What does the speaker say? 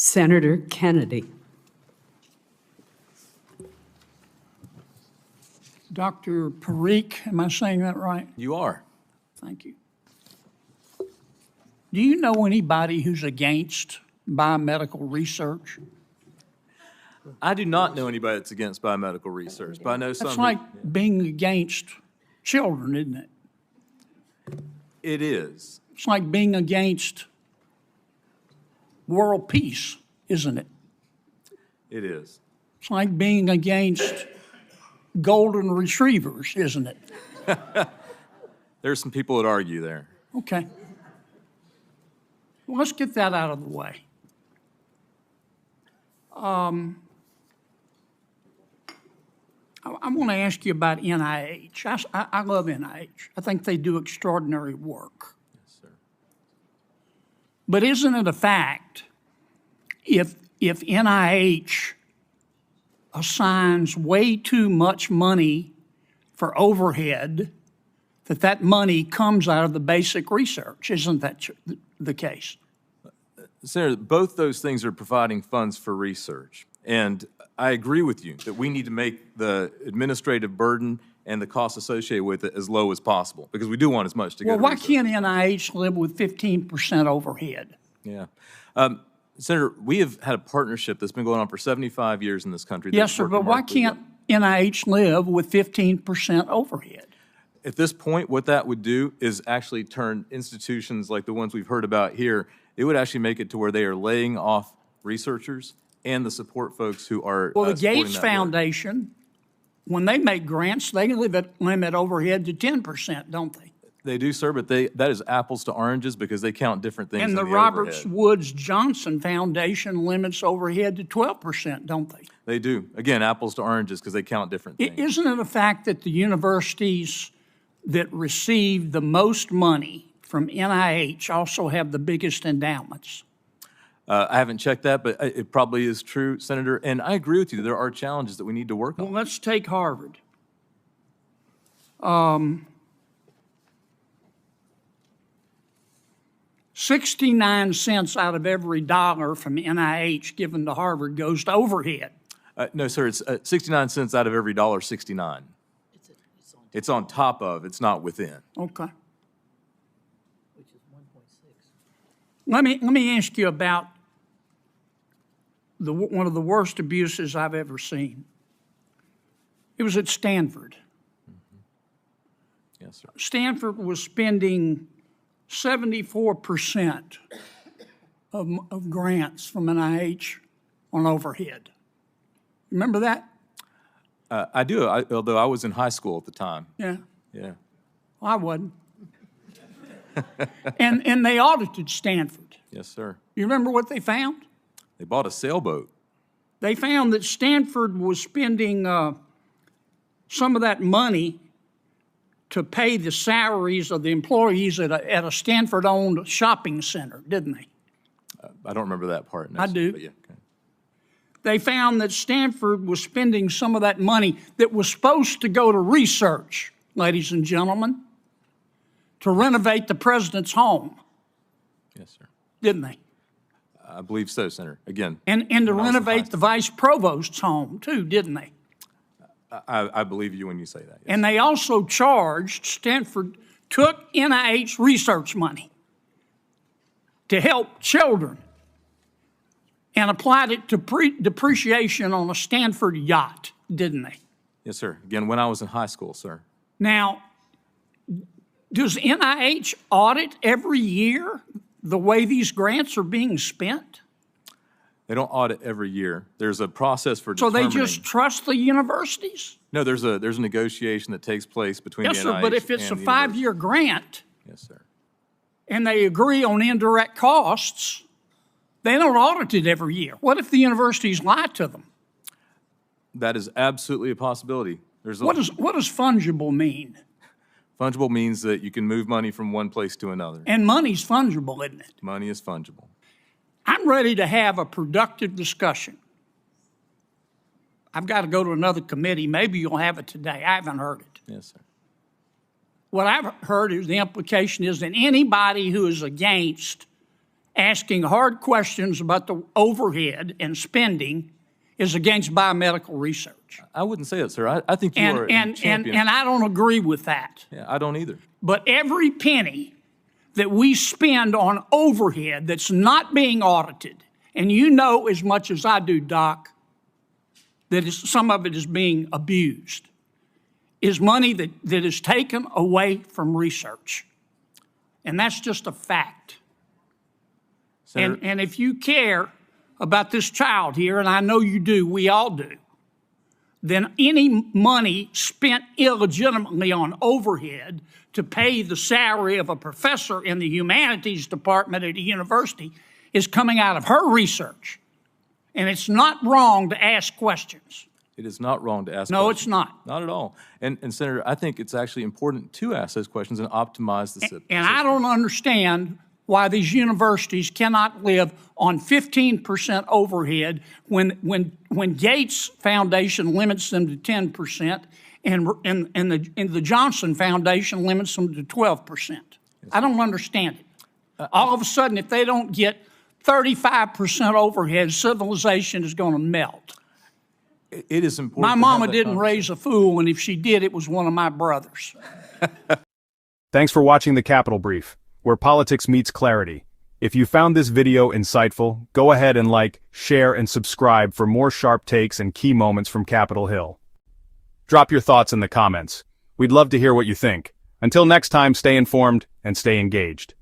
Senator Kennedy. Dr. Parikh, am I saying that right? You are. Thank you. Do you know anybody who's against biomedical research? I do not know anybody that's against biomedical research, but I know some. That's like being against children, isn't it? It is. It's like being against world peace, isn't it? It is. It's like being against golden retrievers, isn't it? There's some people that argue there. Okay. Well, let's get that out of the way. I want to ask you about NIH. I love NIH. I think they do extraordinary work. Yes, sir. But isn't it a fact if NIH assigns way too much money for overhead, that money comes out of the basic research? Isn't that the case? Senator, both those things are providing funds for research. And I agree with you that we need to make the administrative burden and the costs associated with it as low as possible, because we do want as much to go to Well, why research. can't NIH live with 15% overhead? Yeah. Senator, we have had a partnership that's been going on for 75 years in this country. Yes, that's sir, worked but why remarkably can't well. NIH live with 15% overhead? At this point, what that would do is actually turn institutions like the ones we've heard about here, it would actually make it to where they are laying off researchers and the support folks who are Well, the supporting Gates that work. Foundation, when they make grants, they limit overhead to 10%, don't they? They do, sir, but that is apples to oranges because they count different things And in the the Roberts overhead. Woods Johnson Foundation limits overhead to 12%, don't they? They do. Again, apples to oranges because they count different things. Isn't it a fact that the universities that receive the most money from NIH also have the biggest endowments? I haven't checked that, but it probably is true, Senator. And I agree with you. There are challenges that we need to work Well, on. let's take Harvard. 69 cents out of every dollar from NIH given to Harvard goes to overhead. No, sir, it's 69 cents out of every $1.69. It's on top of, it's not within. Okay. Which is 1.6. Let me ask you about one of the worst abuses I've ever seen. It was at Stanford. Yes, sir. Stanford was spending 74% of grants from NIH on overhead. Remember that? I do, although I was in high school at the time. Yeah. Yeah. Well, I wasn't. and they audited Stanford. Yes, sir. You remember what they found? They bought a sailboat. They found that Stanford was spending some of that money to pay the salaries of the employees at a Stanford-owned shopping center, didn't they? I don't remember that part. No, I sir, do. but yeah, okay. They found that Stanford was spending some of that money that was supposed to go to research, ladies and gentlemen, to renovate the president's home, Yes, sir. didn't they? I believe so, Senator. Again. And to when I was in high renovate the vice provost's home, too, didn't they? I believe you when you say that. Yes. And they also charged, Stanford took NIH research money to help children and applied it to depreciation on a Stanford yacht, didn't they? Yes, sir. Again, when I was in high school, sir. Now, does NIH audit every year the way these grants are being spent? They don't audit every year. There's a process for So determining. they just trust the universities? No, there's a negotiation that takes place between Yes, the sir, NIH but if it's a and the five-year grant university. Yes, sir. and they agree on indirect costs, they don't audit it every year. What if the universities lie to them? That is absolutely a possibility. There's What does fungible mean? fungible means that you can move money from one place to another. And money's fungible, isn't it? Money is fungible. I'm ready to have a productive discussion. I've got to go to another committee. Maybe you'll have it today. I haven't heard it. Yes, sir. What I've heard is the implication is that anybody who is against asking hard questions about the overhead and spending is against biomedical research. I wouldn't say that, sir. I think you are a champion. And I don't agree with that. Yeah, I don't either. But every penny that we spend on overhead that's not being audited, and you know as much as I do, Doc, that some of it is being abused, is money that is taken away from research. And that's just a fact. And if you care about this child here, and I know you do, we all do, then any money spent illegitimately on overhead to pay the salary of a professor in the humanities department at a university is coming out of her research. And it's not wrong to ask questions. It is not wrong to ask questions. No, it's not. Not at all. And Senator, I think it's actually important to ask those questions and optimize the system. And I don't understand why these universities cannot live on 15% overhead when Gates Foundation limits them to 10% and the Johnson Foundation limits them to 12%. Yes. I don't understand it. All of a sudden, if they don't get 35% overhead, civilization is going to melt. It is important. My mama didn't raise a fool, and if she did, it was one of my brothers. Thanks for watching the Capitol Brief, where politics meets clarity. If you found this video insightful, go ahead and like, share, and subscribe for more sharp takes and key moments from Capitol Hill. Drop your thoughts in the comments. We'd love to hear what you think. Until next time, stay informed and stay engaged.